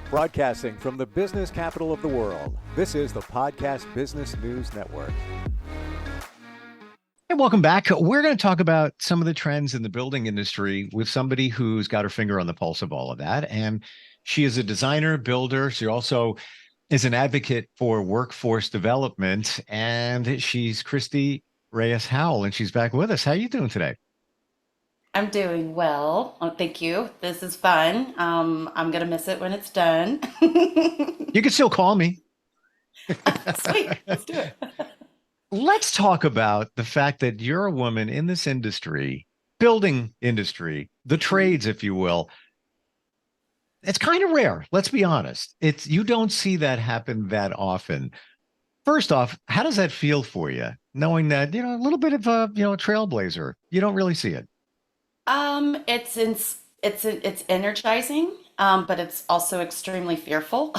Broadcasting from the business capital of the world, this is the Podcast Business News Network. Hey, welcome back. We're going to talk about some of the trends in the building industry with somebody who's got her finger on the pulse of all of that. And she is a designer, builder. She also is an advocate for workforce development. And she's Christy Reyes Howell, and she's back with us. How are you doing today? I'm doing well. Oh, thank you. This is fun. I'm gonna miss it when it's done. You can still call me. Sweet, let's do it. Let's talk about the fact that you're a woman in this industry, building industry, the trades, if you will. It's kind of rare. Let's be honest. You don't see that happen that often. First off, how does that feel for you, knowing that, a little bit of a trailblazer? You don't really see it. It's energizing, but it's also extremely fearful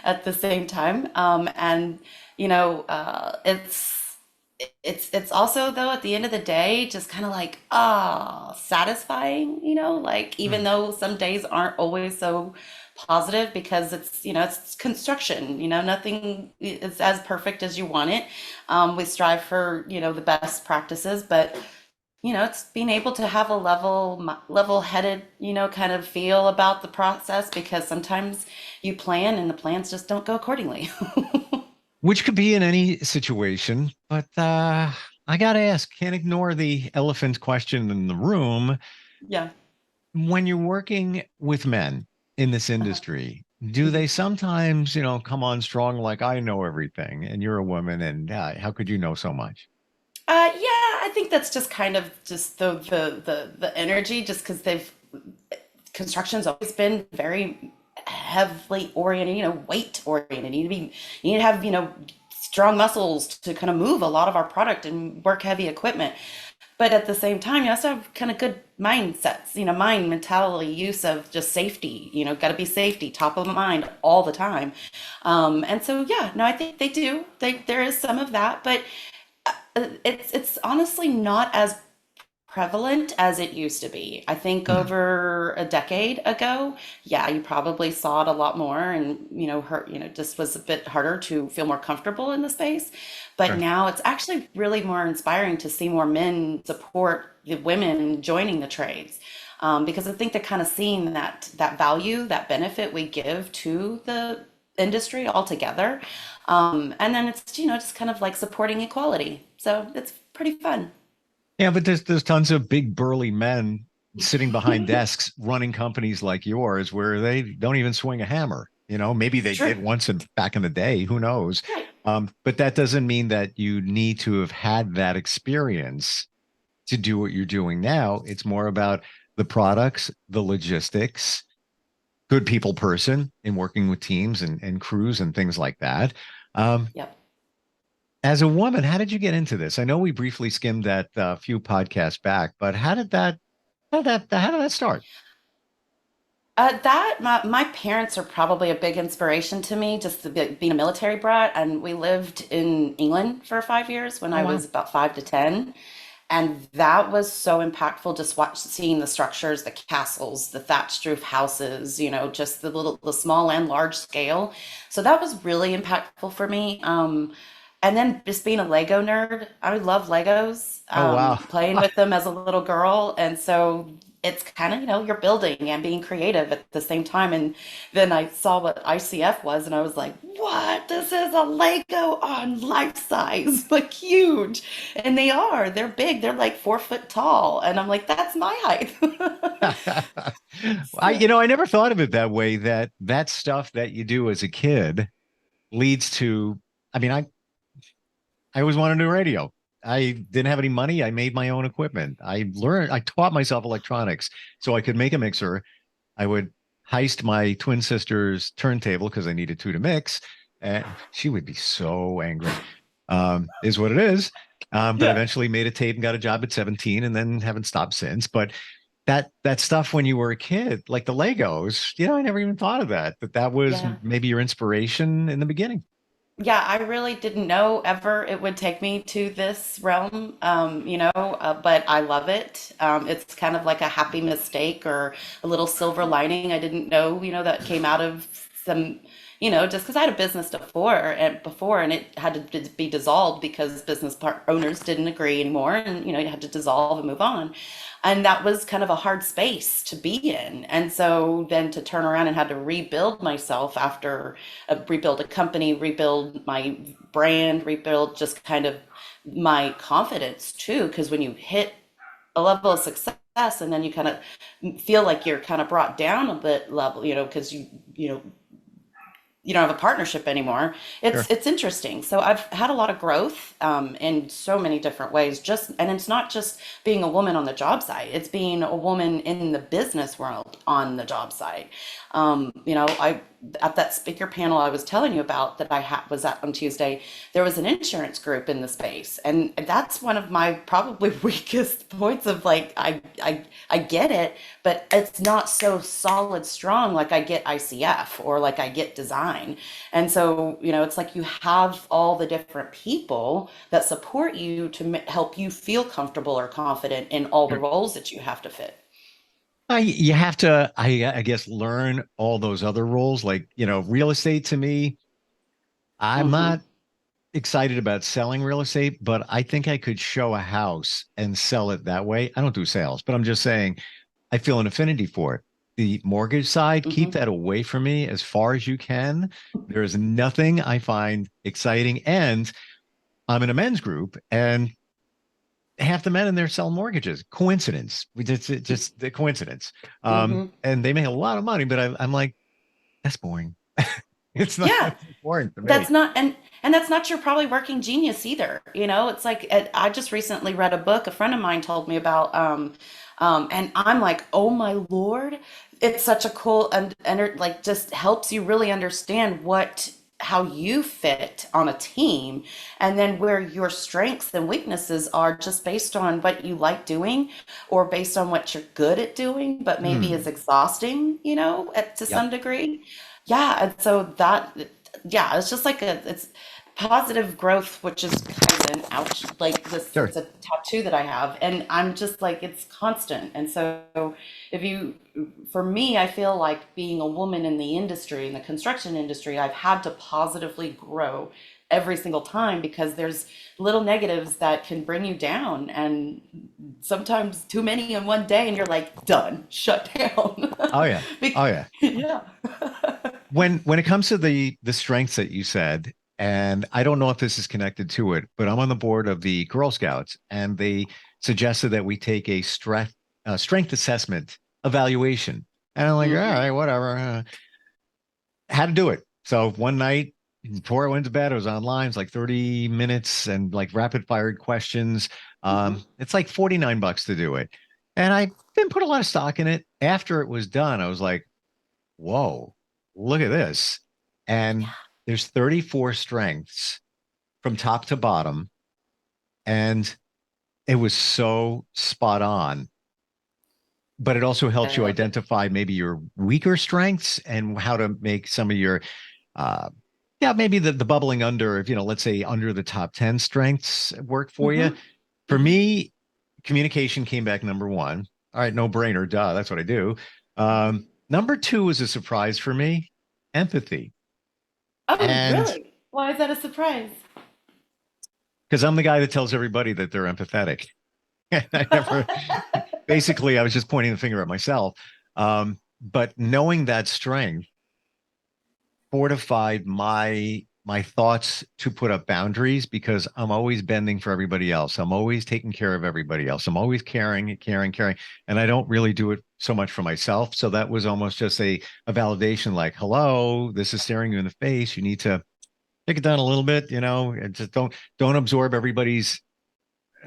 at the same time. And you know, it's also though at the end of the day just kind of like satisfying. Like even Mm. though some days aren't always so positive because it's construction. Nothing is as perfect as you want it. We strive for the best practices, but it's being able to have a level-headed, kind of feel about the process because sometimes you plan and the plans just don't go accordingly. Which could be in any situation, but I gotta ask, can't ignore the elephant question in the room. Yeah. When you're working with men in this Uh-huh. industry, do Mhm. they sometimes, come on strong like I know everything and you're a woman and how could you know so much? Yeah, I think that's just kind of just the energy, just because construction's always been very heavily oriented, weight oriented. You need to have, strong muscles to kind of move a lot of our product and work heavy equipment. But at the same time, you also have kind of good mindsets, mind mentality, use of just safety, got to be safety top of mind all the time. And so, yeah, no, I think they do. There is some of that, but it's honestly not as prevalent as it used to be. I think Mhm. over a decade ago, yeah, you probably saw it a lot more and, just was a bit harder to feel more comfortable in the space. But Sure. now it's actually really more inspiring to see more men support the women joining the trades. Because I think they're kind of seeing that value, that benefit we give to the industry altogether. And then it's, just kind of like supporting equality. So it's pretty fun. Yeah, but there's tons of big burly men sitting behind desks running companies like yours where they don't even swing a hammer. Maybe they True. did once back in the day, who knows? Right. But that doesn't mean that you need to have had that experience to do what you're doing now. It's more about the products, the logistics, good people person in working with teams and crews and things like that. Um, Yep. as a woman, how did you get into this? I know we briefly skimmed that a few podcasts back, but how did that start? That my parents are probably a big inspiration to me, just being a military brat, and we lived in England for 5 years when Oh, I wow. was about 5 to 10, and that was so impactful. Just seeing the structures, the castles, the thatched roof houses, just the small and large scale. So that was really impactful for me. And then just being a Lego nerd, I love Legos, Oh, wow. playing with them as a little girl. And so it's kind of, you're building and being creative at the same time. And then I saw what ICF was and I was like, what? This is a Lego on life size, like huge. And they're big. They're like 4 foot tall. And I'm like, that's my height. I, So, I never thought of it that way, that stuff that you do as a kid leads to, I mean, I always wanted to do radio. I didn't have any money. I made my own equipment. I taught myself electronics so I could make a mixer. I would heist my twin sister's turntable because I needed two to mix. And she would be so angry. Is what it is. But yeah. eventually made a tape and got a job at 17 and then haven't stopped since. But that stuff when you were a kid, like the Legos, I never even thought of that. That was Yeah. maybe your inspiration in the beginning. yeah, I really didn't know ever it would take me to this realm, but I love it. It's kind of like a happy mistake or a little silver lining. I didn't know, that came out of some, just because I had a business before and it had to be dissolved because business part owners didn't agree anymore, and you had to dissolve and move on. And that was kind of a hard space to be in. And so then to turn around and had to rebuild myself after rebuild a company, rebuild my brand, rebuild just kind of my confidence too. Because when you hit a level of success and then you kind of feel like you're kind of brought down a bit level, because you don't have a partnership anymore. Sure. It's interesting. So I've had a lot of growth in so many different ways. And it's not just being a woman on the job site; it's being a woman in the business world on the job site. I at that speaker panel I was telling you about that was at on Tuesday. There was an insurance group in the space, and that's one of my probably weakest points of like I get it, but it's not so solid strong like I get ICF or like I get design. And so, it's like you have all the different people that support you to help you feel comfortable or confident in all the Sure. roles that you have to fit. You have to, I guess, learn all those other roles. Like, real estate to me, I'm Hmm. not excited about selling real estate, but I think I could show a house and sell it that way. I don't do sales, but I'm just saying I feel an affinity for it. The mortgage side, keep Hmm. that away from me as far as you can. There is nothing I find exciting. And I'm in a men's group, and half the men in there sell mortgages. Coincidence. Just the coincidence. Hmm. And they make a lot of money, but I'm like, that's boring. It's not Yeah, that's boring to that's me. not and that's not your probably working genius either. It's like I just recently read a book a friend of mine told me about, and I'm like, oh my Lord, it's such a cool and like just helps you really understand how you fit on a team, and then where your strengths and weaknesses are just based on what you like doing or based on what you're good at doing, but maybe is Hmm. exhausting, to Yep. some degree. Yeah, and so yeah, it's just like it's positive growth, which is Kaizen. Ouch! Like this, Sure. it's a tattoo that I have, and I'm just like it's constant. And so, if you, for me, I feel like being a woman in the industry, in the construction industry, I've had to positively grow every single time because there's little negatives that can bring you down, and sometimes too many in one day, and you're like done, shut down. Oh yeah. Oh yeah. Yeah. When it comes to the strengths that you said, and I don't know if this is connected to it, but I'm on the board of the Girl Scouts, and they suggested that we take a strength assessment evaluation. And I'm like, all Hmm. right, whatever. How to do it. So one night before I went to bed, I was online. It's like 30 minutes and like rapid fired questions. Hmm. It's like $49 to do it. And I didn't put a lot of stock in it. After it was done, I was like, whoa, look at this. And there's 34 strengths from top to bottom. And it was so spot on. But it also helps I you love it. identify maybe your weaker strengths and how to make some of your uh, yeah, maybe the bubbling under, if let's say under the top 10 strengths work for you. Hmm. For Hmm. me, communication came back number one. All right, no brainer, duh, that's what I do. Number two was a surprise for me, empathy. Oh, And really? Why is that a surprise? because I'm the guy that tells everybody that they're empathetic. And I never, basically, I was just pointing the finger at myself. But knowing that strength fortified my thoughts to put up boundaries because I'm always bending for everybody else. I'm always taking care of everybody else. I'm always caring, caring, caring. And I don't really do it so much for myself. So that was almost just a validation like, hello, this is staring you in the face. You need to take it down a little bit, and just don't absorb everybody's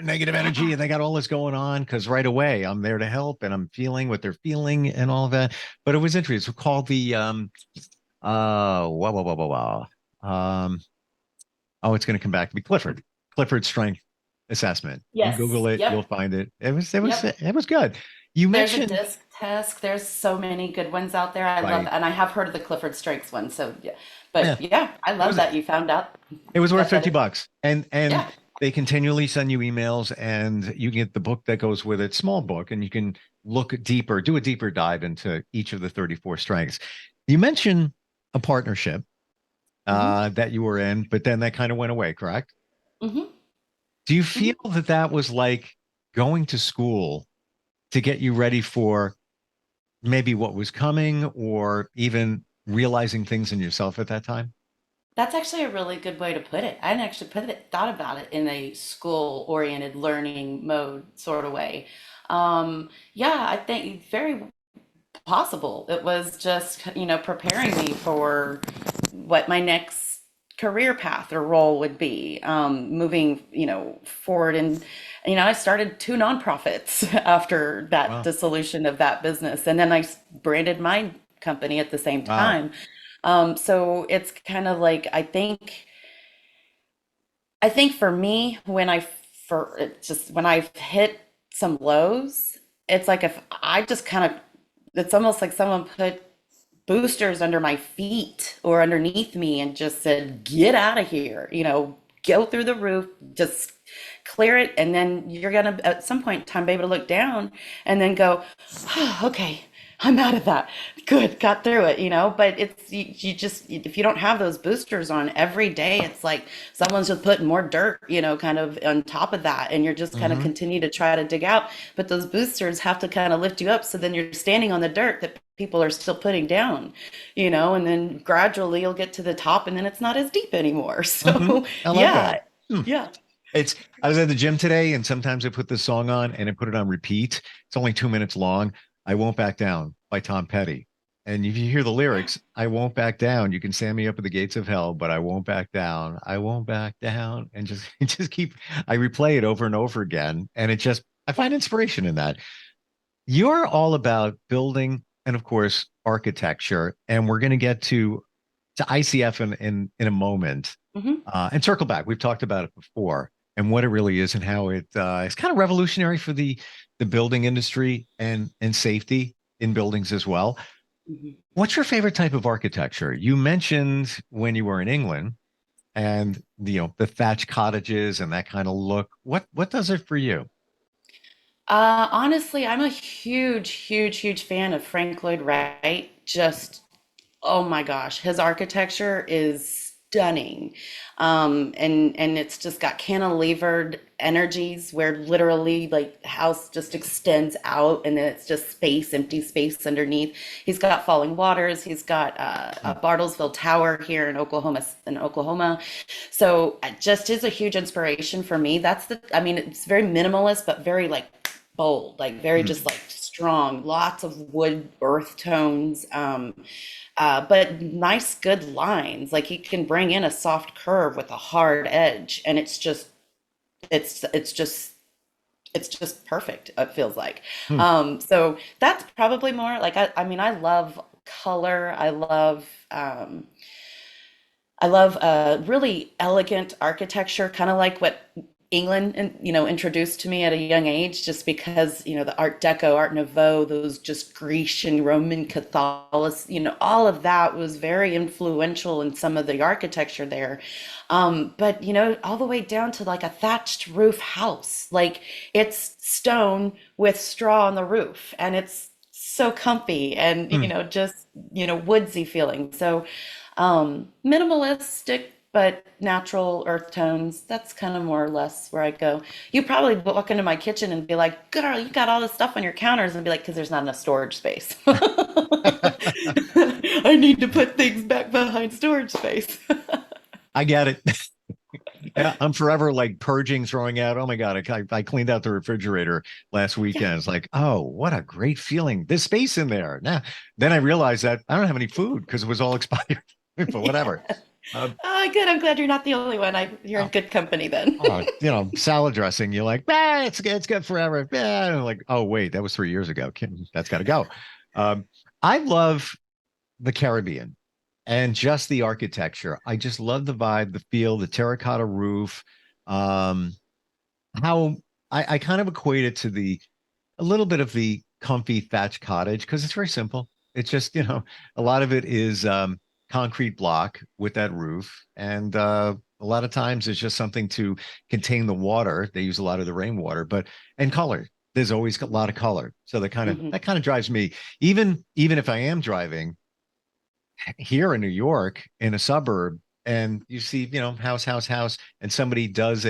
negative energy Yeah. and they got all this going on because right away I'm there to help and I'm feeling what they're feeling and all that. But it was interesting. It's called the wow, wow, wow, wow, wow. Oh, it's going to come back to me. Clifford Strength Assessment. You Yes. Google it, you'll Yep. find it. It was Yep. it was good. You There's a mentioned disc Grotesque. There's so many good ones out there. I love Right. that. And I have heard of the Clifford Strengths one. So yeah. Yeah. But yeah, I What love was it? that you found out It was worth that 50 is. bucks. And Yeah. they continually send you emails and you get the book that goes with it, small book, and you can look deeper, do a deeper dive into each of the 34 strengths. You mentioned a partnership Hmm. that you were in, but then that kind of went away, correct? Hmm. Do you Hmm. feel that that was like going to school to get you ready for maybe what was coming or even realizing things in yourself at that time? That's actually a really good way to put it. I hadn't actually thought about it in a school-oriented learning mode sort of way. Yeah, I think very possible. It was just, preparing me for what my next career path or role would be, moving, forward. And, I started two nonprofits after that Wow. dissolution of that business. And then I branded my company at the same Wow. time. So it's kind of like, I think for me, when I've hit some lows, it's like if I just kind of, it's almost like someone put boosters under my feet or underneath me and just said, get out of here, go through the roof, just clear it. And then you're going to, at some point in time, be able to look down and then go, oh, okay, I'm out of that. Good, got through it, but it's, you just, if you don't have those boosters on every day, it's like someone's just putting more dirt, kind of on top of that. And you're just kind of Hmm. continue to try to dig out. But those boosters have to kind of lift you up. So then you're standing on the dirt that people are still putting down, and then gradually you'll get to the top and then it's not as deep anymore. Hmm. So I like yeah, that. Hmm. yeah. It's I was at the gym today and sometimes I put this song on and I put it on repeat. It's only 2 minutes long. I Won't Back Down by Tom Petty. And if you hear the lyrics, I won't back down. You can stand me up at the gates of hell, but I won't back down. I won't back down. And just just keep I replay it over and over again. And it just I find inspiration in that. You're all about building and of course architecture. And we're going to get to ICF in a moment Hmm. and circle back. We've talked about it before and what it really is and how it is kind of revolutionary for the building industry and safety in buildings as well. Hmm. What's your favorite type of architecture? You mentioned when you were in England and the thatch cottages and that kind of look. What does it for you? Honestly, I'm a huge, huge, huge fan of Frank Lloyd Wright. Just, oh my gosh, his architecture is stunning. And it's just got cantilevered energies where literally like the house just extends out and then it's just space, empty space underneath. He's got Falling Waters. He's got a Hmm. Bartlesville Tower here in Oklahoma. So it just is a huge inspiration for me. I mean, it's very minimalist, but very like bold, like very just Hmm. like strong, lots of wood, earth tones, but nice, good lines. Like he can bring in a soft curve with a hard edge, and it's just perfect. It feels like. Hmm. So that's probably more like I mean, I love color. I love really elegant architecture, kind of like what England, introduced to me at a young age, just because, the Art Deco, Art Nouveau, those just Grecian, Roman Catholic, all of that was very influential in some of the architecture there. But, all the way down to like a thatched roof house, like it's stone with straw on the roof, and it's so comfy and, Hmm. just, woodsy feeling. So, minimalistic but natural earth tones. That's kind of more or less where I go. You probably walk into my kitchen and be like, "Girl, you got all this stuff on your counters," and be like, "Because there's not enough storage space. I need to put things back behind storage space." I get it. Yeah, I'm forever like purging, throwing out. Oh my God, I cleaned out the refrigerator last Yeah. weekend. It's like, oh, what a great feeling. There's space in there. Now, then I realized that I don't have any food because it was all expired, but whatever. Yeah. Um, Oh, good. I'm glad you're not the only one. You're in oh, good company then. salad dressing. You're like, it's good forever. And I'm like, oh, wait, that was 3 years ago. That's got to go. Um, I love the Caribbean and just the architecture. I just love the vibe, the feel, the terracotta roof. Um, how I kind of equate it to a little bit of the comfy thatch cottage because it's very simple. It's just, a lot of it is concrete block with that roof. And a lot of times it's just something to contain the water. They use a lot of the rainwater, and color. There's always a lot of color. So Mhm. that kind of drives me, even if I am driving here in New York in a suburb and you see, house, and somebody does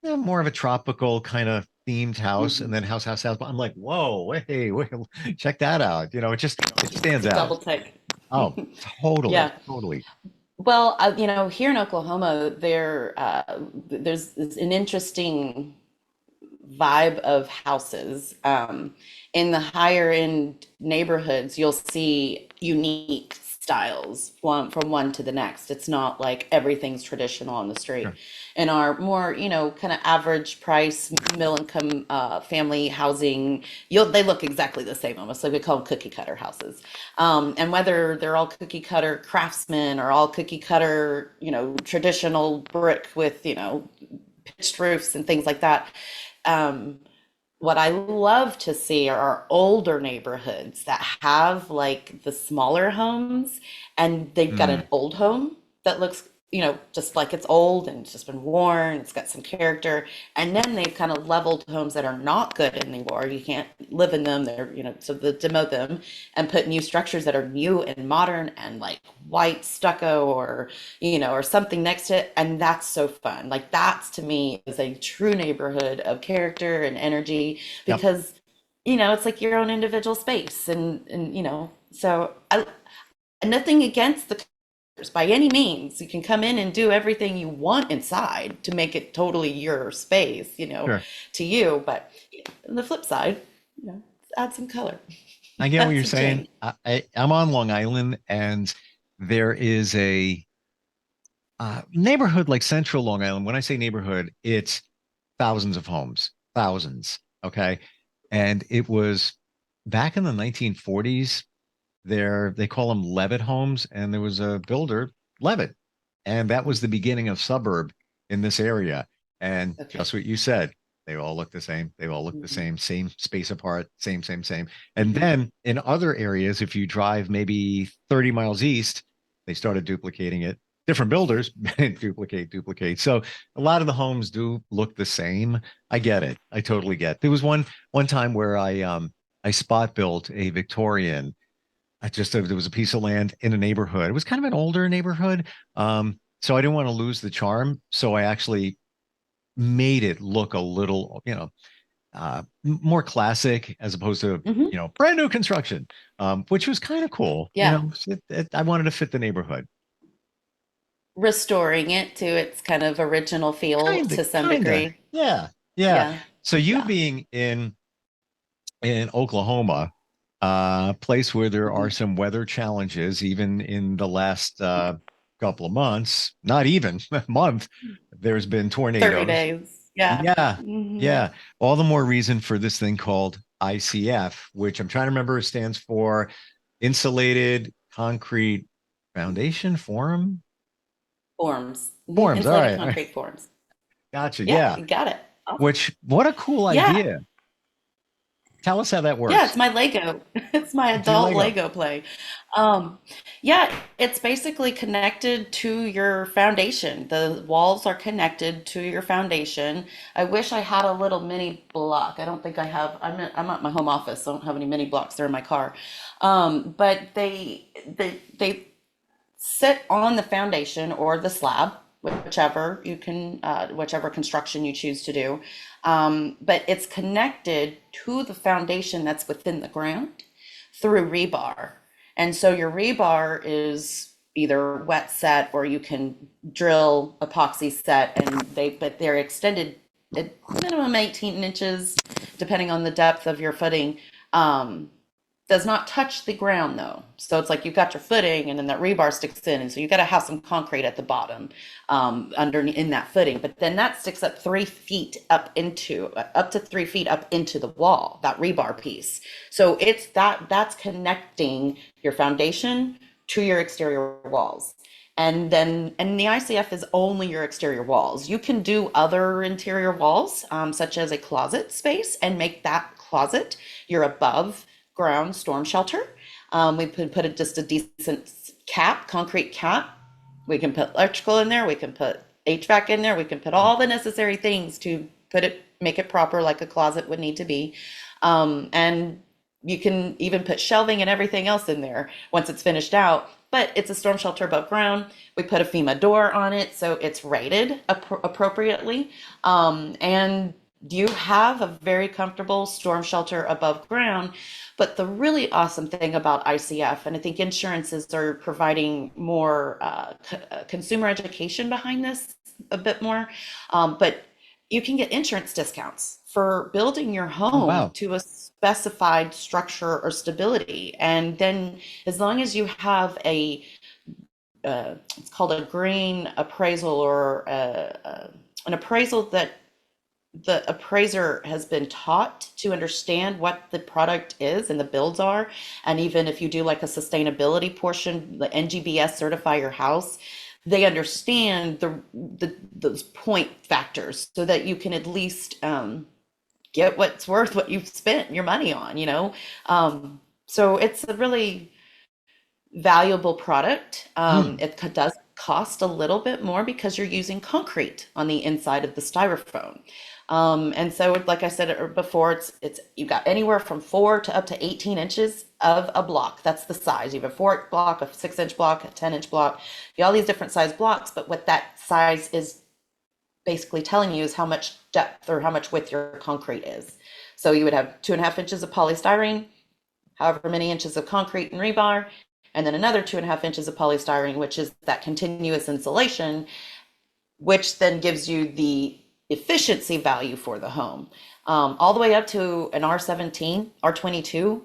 more of a tropical kind of themed house and Mhm. then house. I'm like, whoa, wait, check that out. It It's stands a out. double take. Oh, totally, Yeah. totally. Well, here in Oklahoma, there's an interesting vibe of houses. In the higher end neighborhoods, you'll see unique styles from one to the next. It's not like everything's traditional on the street. Sure. In our more, kind of average price, middle income family housing, they look exactly the same almost. Like we call them cookie cutter houses. And whether they're all cookie cutter craftsmen or all cookie cutter, traditional brick with, pitched roofs and things like that. Um, what I love to see are older neighborhoods that have like the smaller homes and they've got an Mm, old home that looks, just like it's old and it's just been worn, it's got some character. And then they've kind of leveled homes that are not good anymore. You can't live in them. So they demo them and put new structures that are new and modern and like white stucco or something next to it. And that's so fun. Like that's to me is a true neighborhood of character and energy yep. because, it's like your own individual space. So nothing against the colors by any means. You can come in and do everything you want inside to make it totally your space, Sure. to you. But on the flip side, add some color, I get what add you're some saying. change. I'm on Long Island and there is a neighborhood like Central Long Island. When I say neighborhood, it's thousands of homes, thousands. Okay. And it was back in the 1940s. They call them Levitt homes, and there was a builder, Levitt, and that was the beginning of suburb in this area. And Okay. just what you said, they all look the same. They all look the Hmm. same space apart, same. And Hmm. then in other areas, if you drive maybe 30 miles east, they started duplicating it. Different builders duplicate. So a lot of the homes do look the same. I get it. I totally get. There was one time where I spot built a Victorian. There was a piece of land in a neighborhood. It was kind of an older neighborhood. So I didn't want to lose the charm. So I actually made it look a little, more classic as opposed to, Hmm. brand new construction, which was kind of cool. Yeah. I wanted to fit the neighborhood. Restoring it to its kind of original feel to some Kind of. degree. Yeah. Yeah. Yeah. So you Yeah. being in Oklahoma, place where there are Mhm. some weather challenges, even in the last couple of months, not even a month, there's been 30 tornadoes. days. Yeah. Yeah, Hmm. yeah. All the more reason for this thing called ICF, which I'm trying to remember stands for Insulated Concrete Foundation Forum. Forms. Hmm. Forms. All Insulated right. All right. concrete forms. Gotcha. Yeah, Yeah. you got it. Awesome. Which, what a cool Yeah. idea. Tell us how that Yeah, it's works. my Lego. It's my It's your adult Lego. Lego play. Um, yeah, it's basically connected to your foundation. The walls are connected to your foundation. I wish I had a little mini block. I don't think I have. I'm at my home office, so I don't have any mini blocks. They're in my car. But they sit on the foundation or the slab, whichever construction you choose to do. But it's connected to the foundation that's within the ground through rebar. And so your rebar is either wet set or you can drill epoxy set but they're extended at minimum 18 inches, depending on the depth of your footing. Um, does not touch the ground though. So it's like you've got your footing and then that rebar sticks in. And so you've got to have some concrete at the bottom underneath in that footing. But then that sticks up 3 feet up to 3 feet up into the wall, that rebar piece. So that's connecting your foundation to your exterior walls. And the ICF is only your exterior walls. You can do other interior walls, such as a closet space, and make that closet, your above ground storm shelter. We put just a decent cap, concrete cap. We can put electrical in there. We can put HVAC in there. We can put all the necessary things to make it proper like a closet would need to be. And you can even put shelving and everything else in there once it's finished out. But it's a storm shelter above ground. We put a FEMA door on it, so it's rated appropriately. And you have a very comfortable storm shelter above ground. But the really awesome thing about ICF, and I think insurances are providing more consumer education behind this a bit more, but you can get insurance discounts for building your home wow. to a specified structure or stability. And then as long as you have it's called a green appraisal, or an appraisal that the appraiser has been taught to understand what the product is and the builds are. And even if you do like a sustainability portion, the NGBS certify your house, they understand those point factors so that you can at least get what's worth what you've spent your money on, so it's a really valuable product. It does cost a little bit more because you're using concrete on the inside of the styrofoam. And so, like I said before, it's you've got anywhere from 4 to up to 18 inches of a block. That's the size. You have a 4-inch block, a 6-inch block, a 10-inch block. You have all these different size blocks, but what that size is basically telling you is how much depth or how much width your concrete is. So you would have 2.5 inches of polystyrene, however many inches of concrete and rebar, and then another 2.5 inches of polystyrene, which is that continuous insulation, which then gives you the efficiency value for the home. All the way up to an R17, R22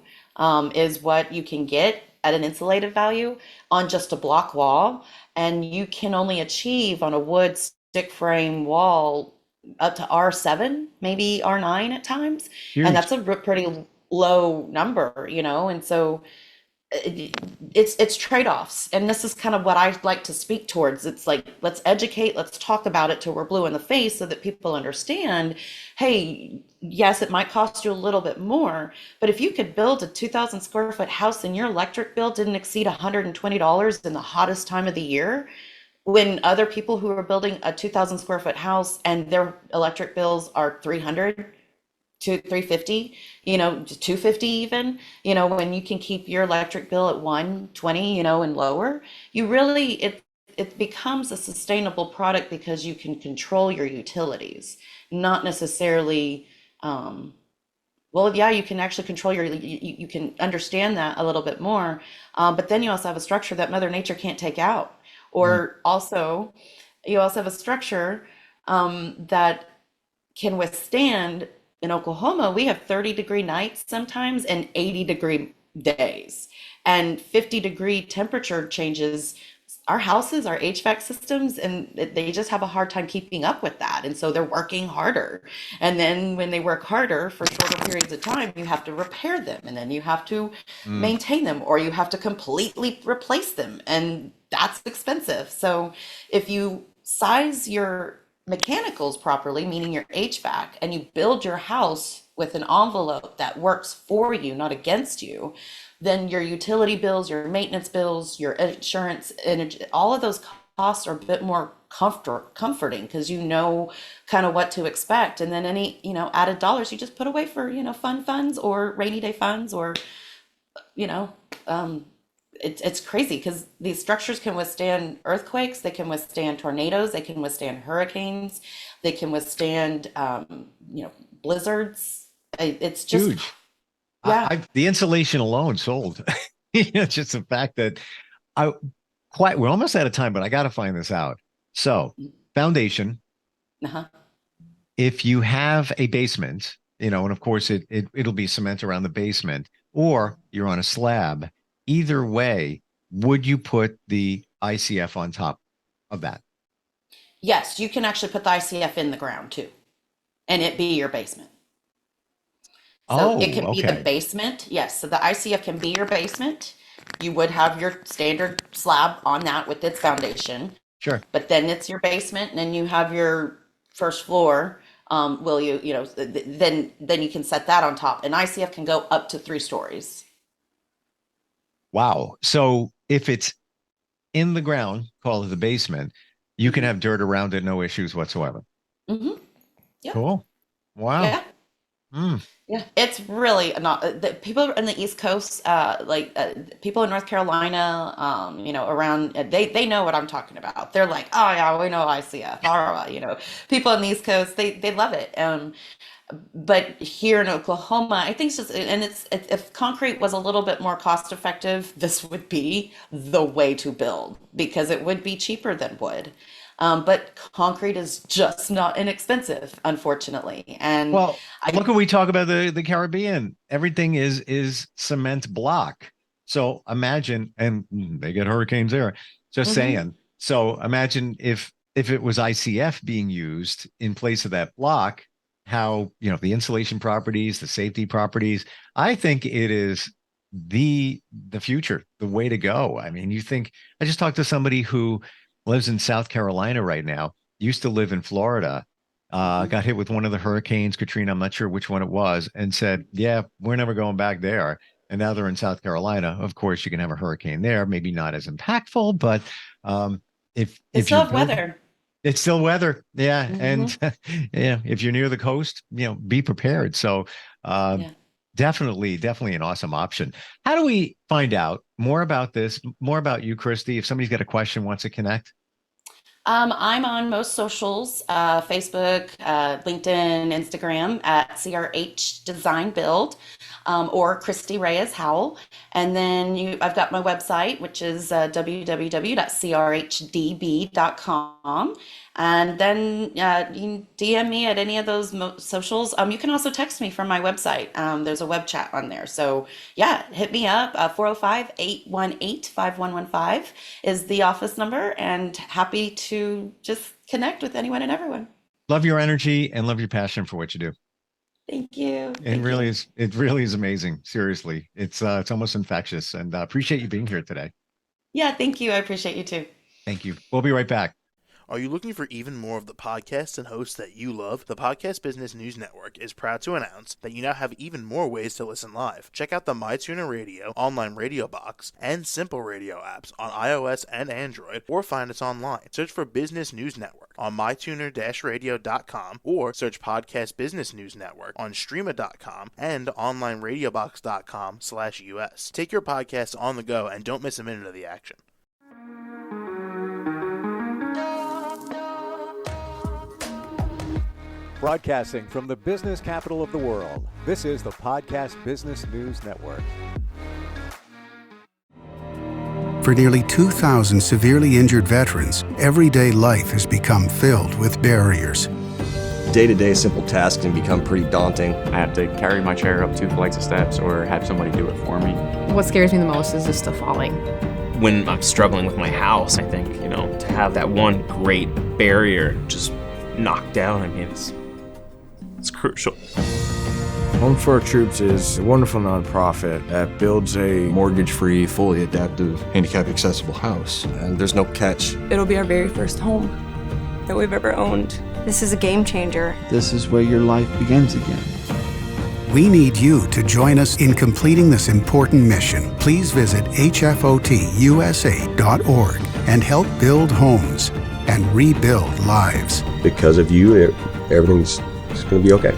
is what you can get at an insulated value on just a block wall. And you can only achieve on a wood stick frame wall up to R7, maybe R9 at times. Huge. And that's a pretty low number, and so it's trade-offs, and this is kind of what I like to speak towards. It's like, let's educate, let's talk about it till we're blue in the face so that people understand, hey, yes, it might cost you a little bit more, but if you could build a 2,000 square foot house and your electric bill didn't exceed $120 in the hottest time of the year, when other people who are building a 2,000 square foot house and their electric bills are 300 to 350, to 250 even, when you can keep your electric bill at 120, and lower, it becomes a sustainable product because you can control your utilities, not necessarily, well, yeah, you can actually control you can understand that a little bit more, but then you also have a structure that Mother Nature can't take out, or also, you also have a structure that can withstand. In Oklahoma, we have 30-degree nights sometimes and 80-degree days and 50-degree temperature changes. Our houses, our HVAC systems, and they just have a hard time keeping up with that. And so they're working harder. And then when they work harder for shorter periods of time, you have to repair them, and then you have to maintain them, or you have to completely replace them. And that's expensive. So if you size your mechanicals properly, meaning your HVAC, and you build your house with an envelope that works for you, not against you, then your utility bills, your maintenance bills, your insurance, energy, all of those costs are a bit more comforting because you know kind of what to expect. And then any, added dollars you just put away for, fun funds or rainy day funds, or, it's crazy because these structures can withstand earthquakes, they can withstand tornadoes, they can withstand hurricanes, they can withstand, blizzards. It's just huge. Yeah. The insulation alone sold. Just the fact that we're almost out of time, but I got to find this out. So, foundation. Uh-huh. If you have a basement, and of course it'll be cement around the basement, or you're on a slab. Either way, would you put the ICF on top of that? Yes, you can actually put the ICF in the ground too, and it be your basement. So it can be the basement. Yes, so the ICF can be your basement. You would have your standard slab on that with its foundation. Sure. But then it's your basement, and then you have your first floor will you, then you can set that on top. And ICF can go up to 3 stories. Wow. So if it's in the ground, call it the basement, you can have dirt around it, no issues whatsoever. Mm-hmm. Yeah. Cool. Wow. Yeah. Mm. Yeah, it's really not the people in the East Coast, people in North Carolina, around they know what I'm talking about. They're like, oh yeah, we know ICF. All right, people in the East Coast, they love it. But here in Oklahoma, I think it's just, and if concrete was a little bit more cost effective, this would be the way to build because it would be cheaper than wood. But concrete is just not inexpensive, unfortunately. And Well, look what we talk about the Caribbean. Everything is cement block. So imagine, and they get hurricanes there. Just saying. So imagine if it was ICF being used in place of that block, how the insulation properties, the safety properties. I think it is the future, the way to go. I mean, I just talked to somebody who lives in South Carolina right now, used to live in Florida, got hit with one of the hurricanes, Katrina, I'm not sure which one it was, and said, yeah, we're never going back there. And now they're in South Carolina. Of course, you can have a hurricane there, maybe not as impactful, but if still have weather. It's still weather. Yeah. And yeah, if you're near the coast, be prepared. So definitely an awesome option. How do we find out more about this, more about you, Christy? If somebody's got a question, wants to connect? I'm on most socials, Facebook, LinkedIn, Instagram at CRH Design Build, or Christy Reyes Howell. And then I've got my website, which is www.crhdb.com. And then you can DM me at any of those socials. You can also text me from my website. There's a web chat on there. So yeah, hit me up. 405-818-5115 is the office number, and happy to just connect with anyone and everyone. Love your energy and love your passion for what you do. Thank you. It really is amazing. Seriously. It's almost infectious, and appreciate you being here today. Yeah, thank you. I appreciate you too. Thank you. We'll be right back. Are you looking for even more of the podcasts and hosts that you love? The Podcast Business News Network is proud to announce that you now have even more ways to listen live. Check out the MyTuner Radio, online radio box, and Simple Radio apps on iOS and Android, or find us online. Search for Business News Network on mytuner-radio.com, or search Podcast Business News Network on streama.com and onlineradiobox.com/US. Take your podcast on the go and don't miss a minute of the action. Broadcasting from the business capital of the world, this is the Podcast Business News Network. For nearly 2,000 severely injured veterans, everyday life has become filled with barriers. Day-to-day simple tasks can become pretty daunting. I have to carry my chair up 2 flights of steps or have somebody do it for me. What scares me the most is just the falling. When I'm struggling with my house, I think, to have that one great barrier just knocked down, it's crucial. Home for Our Troops is a wonderful nonprofit that builds a mortgage-free, fully adaptive, handicap-accessible house. And there's no catch. It'll be our very first home that we've ever owned. This is a game changer. This is where your life begins again. We need you to join us in completing this important mission. Please visit hfotusa.org and help build homes and rebuild lives. Because of you, everything's going to be okay.